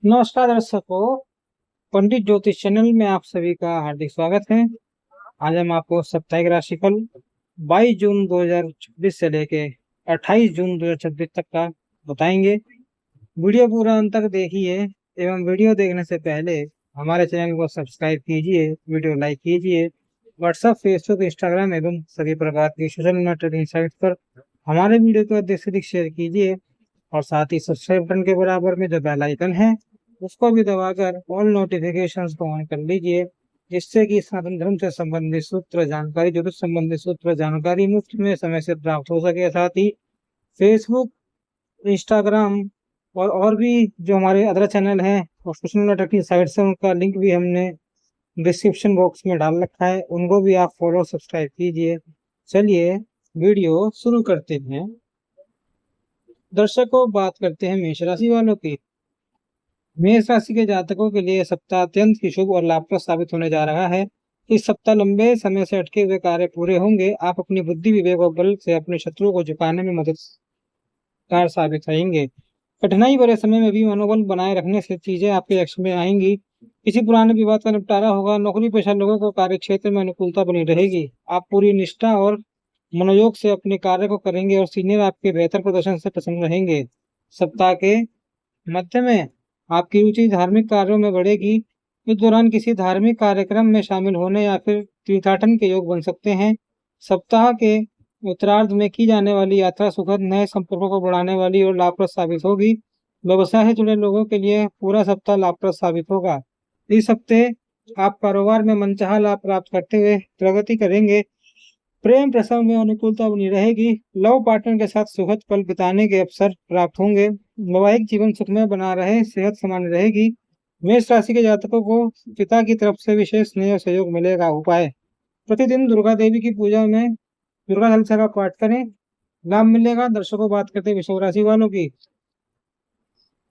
नमस्कार दर्शकों, पंडित ज्योतिष चैनल में आप सभी का हार्दिक स्वागत है। आज हम आपको साप्ताहिक राशिफल 22 जून 2026 से लेके 28 जून 2026 तक का बताएंगे। वीडियो पूरा अंत तक देखिए एवं वीडियो देखने से पहले हमारे चैनल को सब्सक्राइब कीजिए, वीडियो लाइक कीजिए। व्हाट्सएप, फेसबुक, इंस्टाग्राम एवं सभी प्रकार की सोशल मीडिया साइट पर हमारे वीडियो को अधिक से अधिक शेयर कीजिए और साथ ही सब्सक्राइब बटन के बराबर में जो बेल आइकन है उसको भी दबाकर ऑल नोटिफिकेशंस को ऑन कर लीजिए, जिससे कि सनातन धर्म से संबंधित सूत्र जानकारी, ज्योतिष संबंधित सूत्र जानकारी मुफ्त में समय से प्राप्त हो सके। साथ ही फेसबुक, इंस्टाग्राम और भी जो हमारे अदर चैनल हैं और सोशल मीडिया की साइट से उनका लिंक भी हमने डिस्क्रिप्शन बॉक्स में डाल रखा है, उनको भी आप फॉलो सब्सक्राइब कीजिए। चलिए वीडियो शुरू करते हैं। दर्शकों, बात करते हैं मेष राशि वालों की। मेष राशि के जातकों के लिए सप्ताह अत्यंत ही शुभ और लाभप्रद साबित होने जा रहा है। इस सप्ताह लंबे समय से अटके हुए कार्य पूरे होंगे। आप अपनी बुद्धि, विवेक और बल से अपने शत्रुओं को झुकाने में मददगार साबित रहेंगे। कठिनाई भरे समय में भी मनोबल बनाए रखने से चीजें आपके लक्ष्य में आएंगी। किसी पुराने विवाद का निपटारा होगा। नौकरी पेशा लोगों को कार्य क्षेत्र में अनुकूलता बनी रहेगी। आप पूरी निष्ठा और मनोयोग से अपने कार्य को करेंगे और सीनियर आपके बेहतर प्रदर्शन से प्रसन्न रहेंगे। सप्ताह के मध्य में आपकी रुचि धार्मिक कार्यों में बढ़ेगी। इस दौरान किसी धार्मिक कार्यक्रम में शामिल होने या फिर तीर्थाटन के योग बन सकते हैं। सप्ताह के उत्तरार्ध में की जाने वाली यात्रा सुखद, नए संपर्कों को बढ़ाने वाली और लाभप्रद साबित होगी। व्यवसाय से जुड़े लोगों के लिए पूरा सप्ताह लाभप्रद साबित होगा। इस हफ्ते आप कारोबार में मनचाहा लाभ प्राप्त करते हुए प्रगति करेंगे। प्रेम प्रसंग में अनुकूलता बनी रहेगी। लव पार्टनर के साथ सुखद पल बिताने के अवसर प्राप्त होंगे। वैवाहिक जीवन सुखमय बना रहे, सेहत सामान्य रहेगी। मेष राशि के जातकों को पिता की तरफ से विशेष स्नेह और सहयोग मिलेगा। उपाय: प्रतिदिन दुर्गा देवी की पूजा में दुर्गा चालीसा का पाठ करें, लाभ मिलेगा। दर्शकों, बात करते हैं वृषभ राशि वालों की।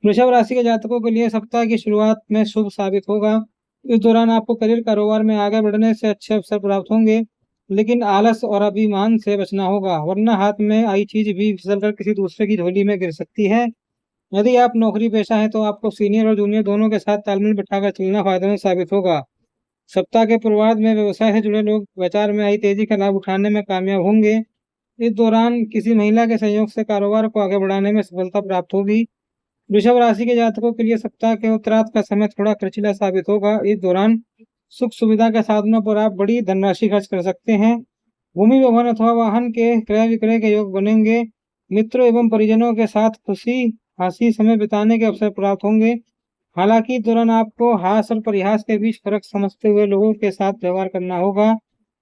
वृषभ राशि के जातकों के लिए सप्ताह की शुरुआत में शुभ साबित होगा। इस दौरान आपको करियर, कारोबार में आगे बढ़ने से अच्छे अवसर प्राप्त होंगे, लेकिन आलस और अभिमान से बचना होगा, वरना हाथ में आई चीज भी फिसलकर किसी दूसरे की झोली में गिर सकती है। यदि आप नौकरी पेशा हैं तो आपको सीनियर और जूनियर दोनों के साथ तालमेल बिठाकर चलना फायदेमंद साबित होगा। सप्ताह के पूर्वार्ध में व्यवसाय से जुड़े लोग व्यापार में आई तेजी का लाभ उठाने में कामयाब होंगे। इस दौरान किसी महिला के सहयोग से कारोबार को आगे बढ़ाने में सफलता प्राप्त होगी। वृषभ राशि के जातकों के लिए सप्ताह के उत्तरार्ध का समय थोड़ा खर्चीला साबित होगा। इस दौरान सुख सुविधा के साधनों पर आप बड़ी धनराशि खर्च कर सकते हैं। भूमि, भवन अथवा वाहन के क्रय विक्रय के योग बनेंगे। मित्रों एवं परिजनों के साथ खुशी हंसी समय बिताने के अवसर प्राप्त होंगे। हालांकि इस दौरान आपको हास और परिहास के बीच फर्क समझते हुए लोगों के साथ व्यवहार करना होगा,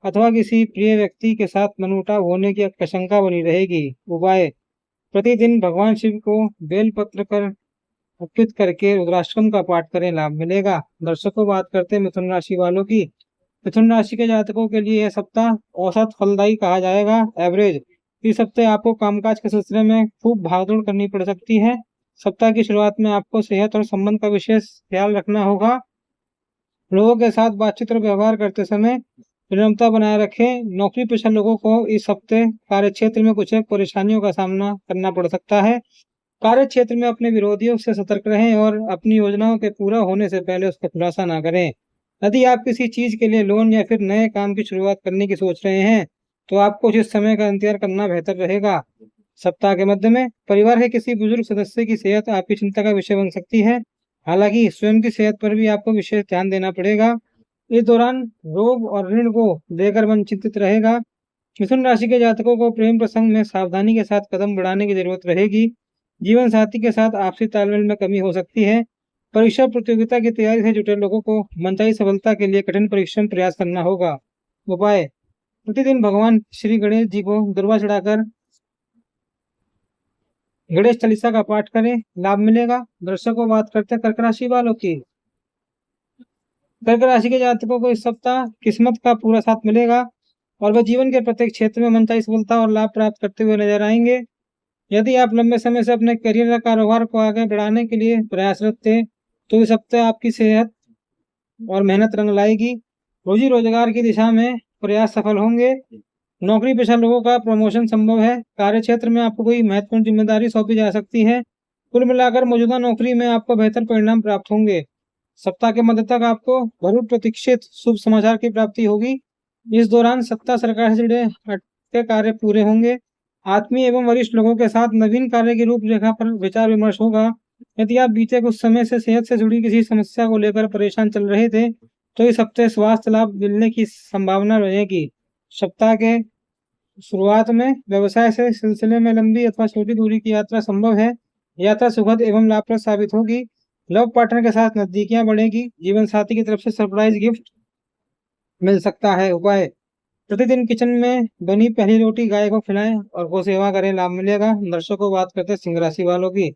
अथवा किसी प्रिय व्यक्ति के साथ मनमुटाव होने की आशंका बनी रहेगी। उपाय: प्रतिदिन भगवान शिव को बेलपत्र कर अर्पित करके रुद्राष्टकम का पाठ करें, लाभ मिलेगा। दर्शकों, बात करते हैं मिथुन राशि वालों की। मिथुन राशि के जातकों के लिए यह सप्ताह औसत फलदायी कहा जाएगा, एवरेज। इस हफ्ते आपको कामकाज के सिलसिले में खूब भागदौड़ करनी पड़ सकती है। सप्ताह की शुरुआत में आपको सेहत और संबंध का विशेष ख्याल रखना होगा। लोगों के साथ बातचीत और व्यवहार करते समय विनम्रता बनाए रखें। नौकरी पेशा लोगों को इस हफ्ते कार्य क्षेत्र में कुछ परेशानियों का सामना करना पड़ सकता है। कार्य क्षेत्र में अपने विरोधियों से सतर्क रहें और अपनी योजनाओं के पूरा होने से पहले उसका खुलासा ना करें। यदि आप किसी चीज के लिए लोन या फिर नए काम की शुरुआत करने की सोच रहे हैं तो आपको इस समय का इंतजार करना बेहतर रहेगा। सप्ताह के मध्य में परिवार के किसी बुजुर्ग सदस्य की सेहत आपकी चिंता का विषय बन सकती है। हालांकि स्वयं की सेहत पर भी आपको विशेष ध्यान देना पड़ेगा। इस दौरान रोग और ऋण को लेकर मन चिंतित रहेगा। मिथुन राशि के जातकों को प्रेम प्रसंग में सावधानी के साथ कदम बढ़ाने की जरूरत रहेगी। जीवन साथी के साथ आपसी तालमेल में कमी हो सकती है। परीक्षा प्रतियोगिता की तैयारी से जुटे लोगों को मनचाही सफलता के लिए कठिन परिश्रम प्रयास करना होगा। उपाय: प्रतिदिन भगवान श्री गणेश जी को दुर्वा चढ़ाकर गणेश चालीसा का पाठ करें, लाभ मिलेगा। दर्शकों, बात करते हैं कर्क राशि वालों की। कर्क राशि के जातकों को इस सप्ताह किस्मत का पूरा साथ मिलेगा और वह जीवन के प्रत्येक क्षेत्र में मनचाही सफलता और लाभ प्राप्त करते हुए नजर आएंगे। यदि आप लंबे समय से अपने करियर या कारोबार को आगे बढ़ाने के लिए प्रयासरत थे तो इस हफ्ते आपकी सेहत और मेहनत रंग लाएगी। रोजी रोजगार की दिशा में प्रयास सफल होंगे। नौकरी पेशा लोगों का प्रमोशन संभव है। कार्य क्षेत्र में आपको कोई महत्वपूर्ण जिम्मेदारी सौंपी जा सकती है। कुल मिलाकर मौजूदा नौकरी में आपको बेहतर परिणाम प्राप्त होंगे। सप्ताह के मध्य तक आपको बहुत प्रतीक्षित शुभ समाचार की प्राप्ति होगी। इस दौरान सत्ता सरकार से जुड़े अटके कार्य पूरे होंगे। आत्मीय एवं वरिष्ठ लोगों के साथ नवीन कार्य की रूपरेखा पर विचार विमर्श होगा। यदि आप बीते कुछ समय से सेहत से जुड़ी किसी समस्या को लेकर परेशान चल रहे थे, तो इस हफ्ते स्वास्थ्य लाभ मिलने की संभावना रहेगी। सप्ताह के शुरुआत में व्यवसाय से सिलसिले में लंबी अथवा छोटी दूरी की यात्रा संभव है। यात्रा सुखद एवं लाभप्रद साबित होगी। लव पार्टनर के साथ नजदीकियां बढ़ेगी। जीवन साथी की तरफ से सरप्राइज गिफ्ट मिल सकता है। उपाय: प्रतिदिन किचन में बनी पहली रोटी गाय को खिलाएं और गौ सेवा करें, लाभ मिलेगा। दर्शकों, बात करते हैं सिंह राशि वालों की।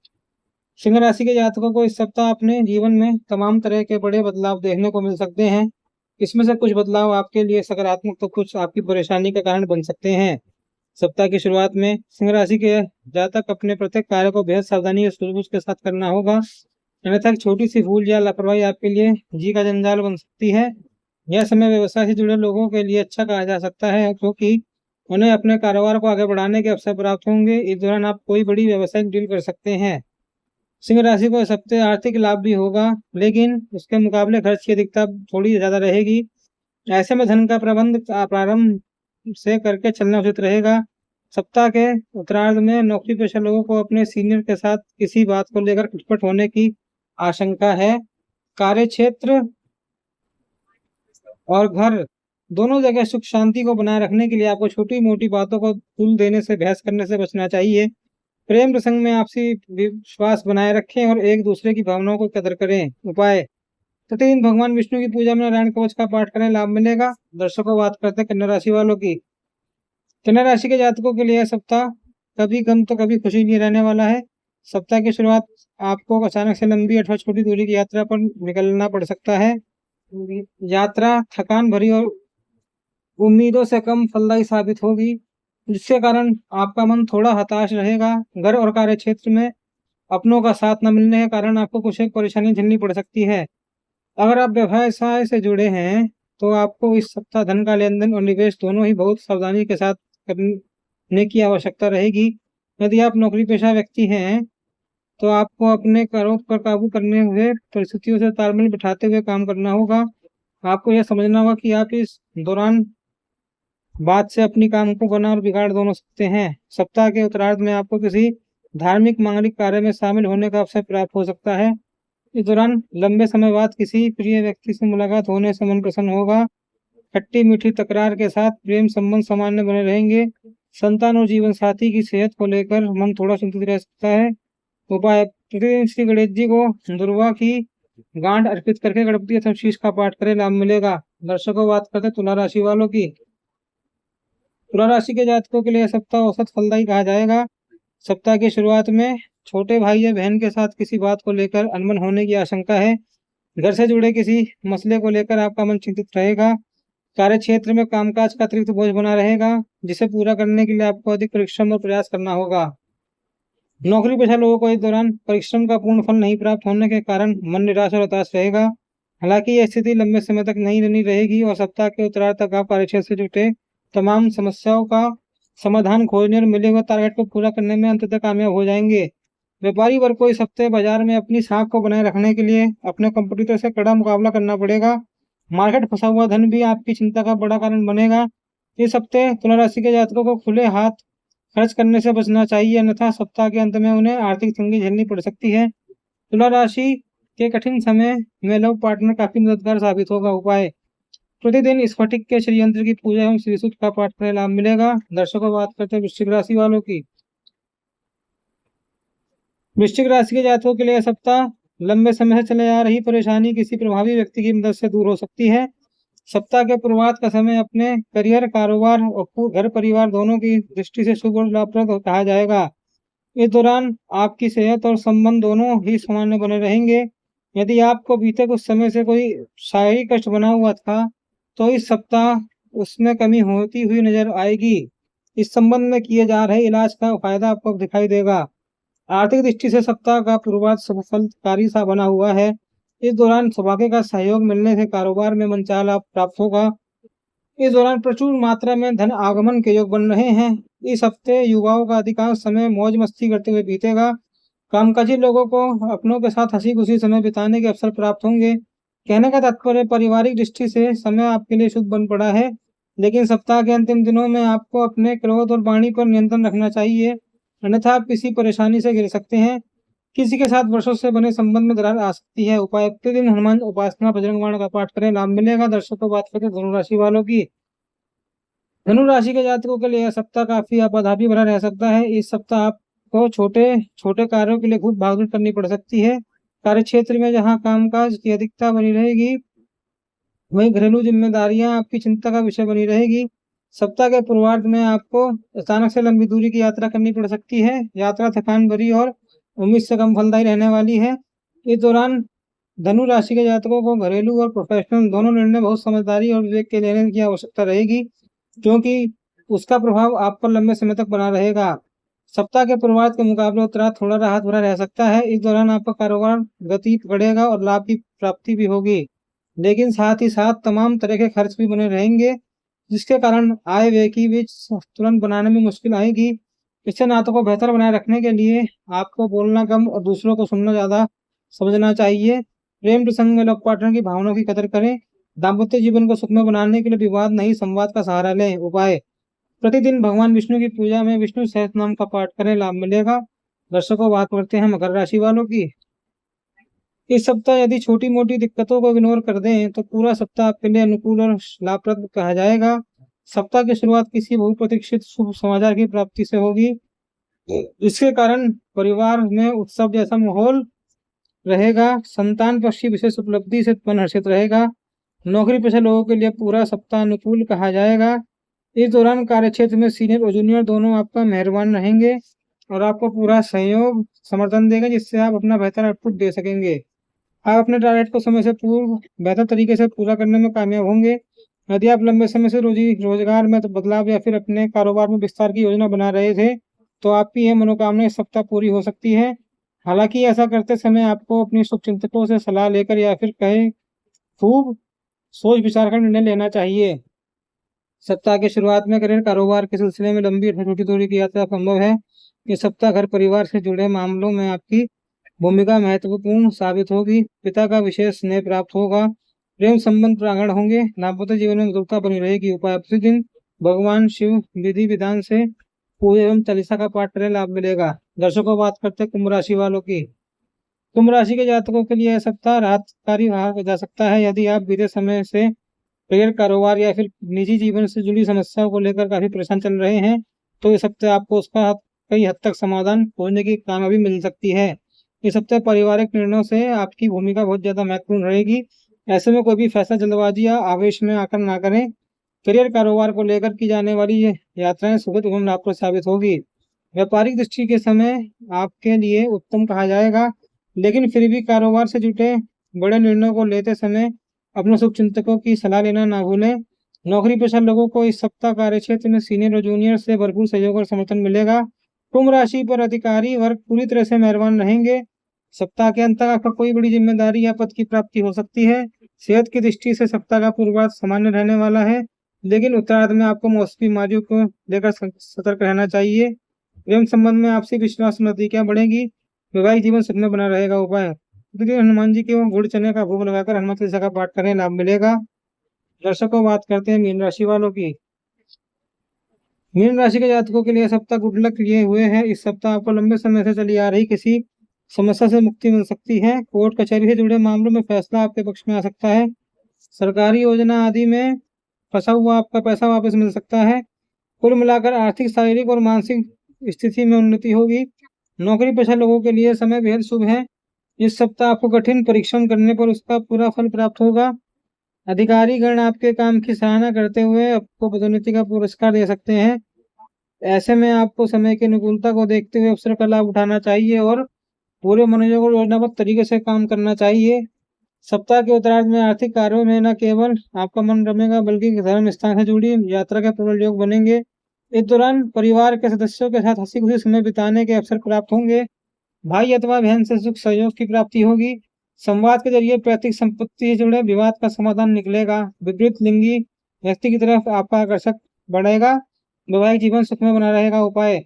सिंह राशि के जातकों को इस सप्ताह अपने जीवन में तमाम तरह के बड़े बदलाव देखने को मिल सकते हैं। इसमें से कुछ बदलाव आपके लिए सकारात्मक तो कुछ आपकी परेशानी का कारण बन सकते हैं। सप्ताह की शुरुआत में सिंह राशि के जातक अपने प्रत्येक कार्य को बेहद सावधानी और सूझबूझ के साथ करना होगा, अन्यथा छोटी सी भूल या लापरवाही आपके लिए जी का जंजाल बन सकती है। यह समय व्यवसाय से जुड़े लोगों के लिए अच्छा कहा जा सकता है, क्योंकि उन्हें अपने कारोबार को आगे बढ़ाने के अवसर प्राप्त होंगे। इस दौरान आप कोई बड़ी व्यावसायिक डील कर सकते हैं। सिंह राशि को इस हफ्ते आर्थिक लाभ भी होगा, लेकिन उसके मुकाबले खर्च की अधिकता थोड़ी ज्यादा रहेगी। ऐसे में धन का प्रबंध प्रारंभ से करके चलना उचित रहेगा। सप्ताह के उत्तरार्ध में नौकरी पेशा लोगों को अपने सीनियर के साथ किसी बात को लेकर खटपट होने की आशंका है। कार्य क्षेत्र और घर दोनों जगह सुख शांति को बनाए रखने के लिए आपको छोटी मोटी बातों को तुल देने से, बहस करने से बचना चाहिए। प्रेम प्रसंग में आपसी विश्वास बनाए रखें और एक दूसरे की भावनाओं को कदर करें। उपाय: प्रतिदिन भगवान विष्णु की पूजा में नारायण कवच का पाठ करें, लाभ मिलेगा। दर्शकों, बात करते हैं कन्या राशि वालों की। कन्या राशि के जातकों के लिए सप्ताह कभी गम तो कभी खुशी लिए रहने वाला है। सप्ताह की शुरुआत आपको अचानक से लंबी अथवा छोटी दूरी की यात्रा पर निकलना पड़ सकता है। यात्रा थकान भरी और उम्मीदों से कम फलदायी साबित होगी, जिसके कारण आपका मन थोड़ा हताश रहेगा। घर और कार्य क्षेत्र में अपनों का साथ न मिलने के कारण आपको कुछ एक परेशानी झेलनी पड़ सकती है। अगर आप व्यवसाय से जुड़े हैं, तो आपको इस सप्ताह धन का लेन-देन और निवेश दोनों ही बहुत सावधानी के साथ करने की आवश्यकता रहेगी। यदि आप नौकरी पेशा व्यक्ति हैं, तो आपको अपने क्रोध पर काबू करने हुए परिस्थितियों से तालमेल बिठाते हुए काम करना होगा। आपको यह समझना होगा कि आप इस दौरान बात से अपनी काम को बना और बिगाड़ दोनों सकते हैं। सप्ताह के उत्तरार्ध में आपको किसी धार्मिक मांगलिक कार्य में शामिल होने का अवसर प्राप्त हो सकता है। इस दौरान लंबे समय बाद किसी प्रिय व्यक्ति से मुलाकात होने से मन प्रसन्न होगा। खट्टी मीठी तकरार के साथ प्रेम संबंध सामान्य बने रहेंगे। संतान और जीवन साथी की सेहत को लेकर मन थोड़ा चिंतित रह सकता है। उपाय: प्रतिदिन श्री गणेश जी को दुर्वा की गांठ अर्पित करके गणपति अथवा शीश का पाठ करें, लाभ मिलेगा। दर्शकों, बात करते हैं तुला राशि वालों की। तुला राशि के जातकों के लिए सप्ताह औसत फलदायी कहा जाएगा। सप्ताह की शुरुआत में छोटे भाई या बहन के साथ किसी बात को लेकर अनबन होने की आशंका है। घर से जुड़े किसी मसले को लेकर आपका मन चिंतित रहेगा। कार्य क्षेत्र में कामकाज का अतिरिक्त बोझ बना रहेगा, जिसे पूरा करने के लिए आपको अधिक परिश्रम और प्रयास करना होगा। नौकरी पेशा लोगों को इस दौरान परिश्रम का पूर्ण फल नहीं प्राप्त होने के कारण मन निराश और हताश रहेगा। हालांकि यह स्थिति लंबे समय तक नहीं बनी रहेगी और सप्ताह के उत्तरार्ध तक आप कार्यक्षेत्र से जुटे तमाम समस्याओं का समाधान खोजने और मिले हुए टारगेट को पूरा करने में अंततः कामयाब हो जाएंगे। व्यापारी वर्ग को इस हफ्ते बाजार में अपनी साख को बनाए रखने के लिए अपने कंपटीटर से कड़ा मुकाबला करना पड़ेगा। मार्केट फंसा हुआ धन भी आपकी चिंता का बड़ा कारण बनेगा। इस हफ्ते तुला राशि के जातकों को खुले हाथ खर्च करने से बचना चाहिए, अन्यथा सप्ताह के अंत में उन्हें आर्थिक तंगी झेलनी पड़ सकती है। तुला राशि के कठिन समय में लव पार्टनर काफी मददगार साबित होगा। उपाय: प्रतिदिन स्फटिक के श्री यंत्र की पूजा एवं श्री सूक्त का पाठ करें, लाभ मिलेगा। दर्शकों, बात करते हैं वृश्चिक राशि वालों की। वृश्चिक राशि के जातकों के लिए सप्ताह लंबे समय से चले आ रही परेशानी किसी प्रभावी व्यक्ति की मदद से दूर हो सकती है। सप्ताह के शुरुआत का समय अपने करियर, कारोबार और घर परिवार दोनों की दृष्टि से शुभ और लाभप्रद कहा जाएगा। इस दौरान आपकी सेहत और संबंध दोनों ही सामान्य बने रहेंगे। यदि आपको बीते कुछ समय से कोई शारीरिक कष्ट बना हुआ था, तो इस सप्ताह उसमें कमी होती हुई नजर आएगी। इस संबंध में किए जा रहे इलाज का फायदा आपको दिखाई देगा। आर्थिक दृष्टि से सप्ताह का शुरुआत सफलकारी सा बना हुआ है। इस दौरान सौभाग्य का सहयोग मिलने से कारोबार में मनचाहा लाभ प्राप्त होगा। इस दौरान प्रचुर मात्रा में धन आगमन के योग बन रहे हैं। इस हफ्ते युवाओं का अधिकांश समय मौज मस्ती करते हुए बीतेगा। कामकाजी लोगों को अपनों के साथ हंसी खुशी समय बिताने के अवसर प्राप्त होंगे। कहने का तात्पर्य पारिवारिक दृष्टि से समय आपके लिए शुभ बन पड़ा है, लेकिन सप्ताह के अंतिम दिनों में आपको अपने क्रोध और वाणी पर नियंत्रण रखना चाहिए, अन्यथा आप किसी परेशानी से घिर सकते हैं। किसी के साथ वर्षों से बने संबंध में दरार आ सकती है। उपाय: प्रतिदिन हनुमान उपासना, बजरंग बाण का पाठ करें, लाभ मिलेगा। दर्शकों, बात करें धनु राशि वालों की। धनु राशि के जातकों के लिए यह सप्ताह काफी आपाधापी भरा रह सकता है। इस सप्ताह आपको छोटे छोटे कार्यों के लिए खूब भागदौड़ करनी पड़ सकती है। कार्य क्षेत्र में जहां कामकाज की अधिकता बनी रहेगी, वहीं घरेलू जिम्मेदारियां आपकी चिंता का विषय बनी रहेगी। सप्ताह के पूर्वार्ध में आपको अचानक से लंबी दूरी की यात्रा करनी पड़ सकती है। यात्रा थकान भरी और उम्मीद से कम फलदायी रहने वाली है। इस दौरान धनु राशि के जातकों को घरेलू और प्रोफेशनल दोनों निर्णय बहुत समझदारी और विवेक के लेने की आवश्यकता रहेगी, क्योंकि उसका प्रभाव आप पर लंबे समय तक बना रहेगा। सप्ताह के पूर्वार्ध के मुकाबले उत्तरार्ध थोड़ा राहत भरा रह सकता है। इस दौरान आपका कारोबार गति पकड़ेगा और लाभ की प्राप्ति भी होगी, लेकिन साथ ही साथ तमाम तरह के खर्च भी बने रहेंगे, जिसके कारण आय व्यय की बीच संतुलन बनाने में मुश्किल आएगी। इससे नातों को बेहतर बनाए रखने के लिए आपको बोलना कम और दूसरों को सुनना ज्यादा समझना चाहिए। प्रेम प्रसंग में लव पार्टनर की भावनाओं की कदर करें। दाम्पत्य जीवन को सुखमय बनाने के लिए विवाद नहीं, संवाद का सहारा लें। उपाय: प्रतिदिन भगवान विष्णु की पूजा में विष्णु सहस्त्रनाम का पाठ करें, लाभ मिलेगा। दर्शकों, बात करते हैं मकर राशि वालों की। इस सप्ताह यदि छोटी मोटी दिक्कतों को इग्नोर कर दें तो पूरा सप्ताह आपके लिए अनुकूल और लाभप्रद कहा जाएगा। सप्ताह की शुरुआत किसी बहुप्रतीक्षित शुभ समाचार की प्राप्ति से होगी, जिसके कारण परिवार में उत्सव जैसा माहौल रहेगा। संतान पक्ष की विशेष उपलब्धि से मन हर्षित रहेगा। नौकरी पेशा लोगों के लिए पूरा सप्ताह अनुकूल कहा जाएगा। इस दौरान कार्यक्षेत्र में सीनियर और जूनियर दोनों आपका मेहरबान रहेंगे और आपको पूरा सहयोग समर्थन देगा, जिससे आप अपना बेहतर आउटपुट दे सकेंगे। आप अपने टारगेट को समय से पूर्व बेहतर तरीके से पूरा करने में कामयाब होंगे। यदि आप लंबे समय से रोजगार में तो बदलाव या फिर अपने कारोबार में विस्तार की योजना बना रहे थे, तो आपकी यह मनोकामना इस सप्ताह पूरी हो सकती है। हालांकि ऐसा करते समय आपको अपनी शुभचिंतकों से सलाह लेकर या फिर कहे खूब सोच विचार कर निर्णय लेना चाहिए। सप्ताह की शुरुआत में करियर कारोबार के सिलसिले में लंबी और छोटी दूरी की यात्रा संभव है। ये सप्ताह घर परिवार से जुड़े मामलों में आपकी भूमिका महत्वपूर्ण साबित होगी। पिता का विशेष स्नेह प्राप्त होगा। प्रेम संबंध प्रांगण होंगे। दाम्पत्य जीवन में मधुरता बनी रहेगी। उपाय: प्रतिदिन भगवान शिव विधि विधान से पूजा एवं चालीसा का पाठ करें, लाभ मिलेगा। दर्शकों, बात करते हैं कुंभ राशि वालों की। कुंभ राशि के जातकों के लिए यह सप्ताह राहतकारी रहा जा सकता है। यदि आप बीते समय से करियर, कारोबार या फिर निजी जीवन से जुड़ी समस्याओं को लेकर काफी परेशान चल रहे हैं, तो इस हफ्ते आपको उसका कई हद तक समाधान खोजने की कामयाबी मिल सकती है। इस हफ्ते पारिवारिक निर्णयों से आपकी भूमिका बहुत ज्यादा महत्वपूर्ण रहेगी। ऐसे में कोई भी फैसला जल्दबाजी या आवेश में आकर ना करें। करियर, कारोबार को लेकर की जाने वाली ये यात्राएं सुखद एवं लाभप्रद साबित होगी। व्यापारिक दृष्टि के समय आपके लिए उत्तम कहा जाएगा, लेकिन फिर भी कारोबार से जुटे बड़े निर्णयों को लेते समय अपने शुभचिंतकों की सलाह लेना ना भूलें। नौकरी पेशा लोगों को इस सप्ताह कार्य क्षेत्र में सीनियर और जूनियर से भरपूर सहयोग और समर्थन मिलेगा। कुंभ राशि पर अधिकारी वर्ग पूरी तरह से मेहरबान रहेंगे। सप्ताह के अंत तक आपको कोई बड़ी जिम्मेदारी या पद की प्राप्ति हो सकती है। सेहत की दृष्टि से सप्ताह का पूर्वार्ध सामान्य रहने वाला है, लेकिन उत्तरार्ध में आपको मौसमी बीमारियों को लेकर सतर्क रहना चाहिए। प्रेम संबंध में आपसी विश्वास नजदीकियां बढ़ेगी। वैवाहिक जीवन सुखमय बना रहेगा। उपाय: प्रतिदिन हनुमान जी के गुड़ चने का भोग लगाकर हनुमान चालीसा का पाठ करें, लाभ मिलेगा। दर्शकों, बात करते हैं मीन राशि वालों की। मीन राशि के जातकों के लिए सप्ताह गुड लक लिए हुए है। इस सप्ताह आपको लंबे समय से चली आ रही किसी समस्या से मुक्ति मिल सकती है। कोर्ट कचहरी से जुड़े मामलों में फैसला आपके पक्ष में आ सकता है। सरकारी योजना आदि में फंसा हुआ आपका पैसा वापस मिल सकता है। कुल मिलाकर आर्थिक, शारीरिक और मानसिक स्थिति में उन्नति होगी। नौकरी पेशा लोगों के लिए समय बेहद शुभ है। इस सप्ताह आपको कठिन परिश्रम करने पर उसका पूरा फल प्राप्त होगा। अधिकारी गण आपके काम की सराहना करते हुए आपको पदोन्नति का पुरस्कार दे सकते हैं। ऐसे में आपको समय की अनुकूलता को देखते हुए अवसर का लाभ उठाना चाहिए और पूरे मनोयोग और योजनाबद्ध तरीके से काम करना चाहिए। सप्ताह के उत्तरार्ध में आर्थिक कार्यों में न केवल आपका मन रमेगा, बल्कि धर्म स्थान से जुड़ी यात्रा के प्रबल योग बनेंगे। इस दौरान परिवार के सदस्यों के साथ हंसी खुशी समय बिताने के अवसर प्राप्त होंगे। भाई अथवा बहन से सुख सहयोग की प्राप्ति होगी। संवाद के जरिए पैतृक संपत्ति से जुड़े विवाद का समाधान निकलेगा। विपरीत लिंगी व्यक्ति की तरफ आपका आकर्षक बढ़ेगा। वैवाहिक जीवन सुखमय बना रहेगा। उपाय: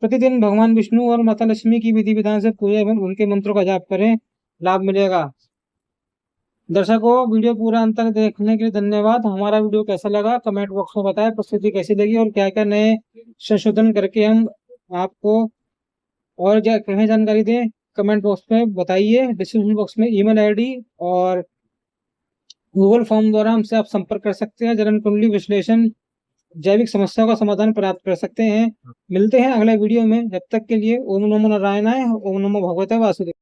प्रतिदिन भगवान विष्णु और माता लक्ष्मी की विधि विधान से पूजा एवं उनके मंत्रों का जाप करें, लाभ मिलेगा। दर्शकों, वीडियो पूरा अंत तक देखने के लिए धन्यवाद। हमारा वीडियो कैसा लगा कमेंट बॉक्स में बताएं, प्रस्तुति कैसी लगी और क्या क्या नए संशोधन करके हम आपको और क्या जानकारी दें, कमेंट बॉक्स में बताइए। डिस्क्रिप्शन बॉक्स में ईमेल आईडी और गूगल फॉर्म द्वारा हमसे आप संपर्क कर सकते हैं। जन्म कुंडली विश्लेषण, जैविक समस्याओं का समाधान प्राप्त कर सकते हैं। मिलते हैं अगले वीडियो में, जब तक के लिए ओम नमो नारायणाय, ओम नमो भगवते वासुदेव।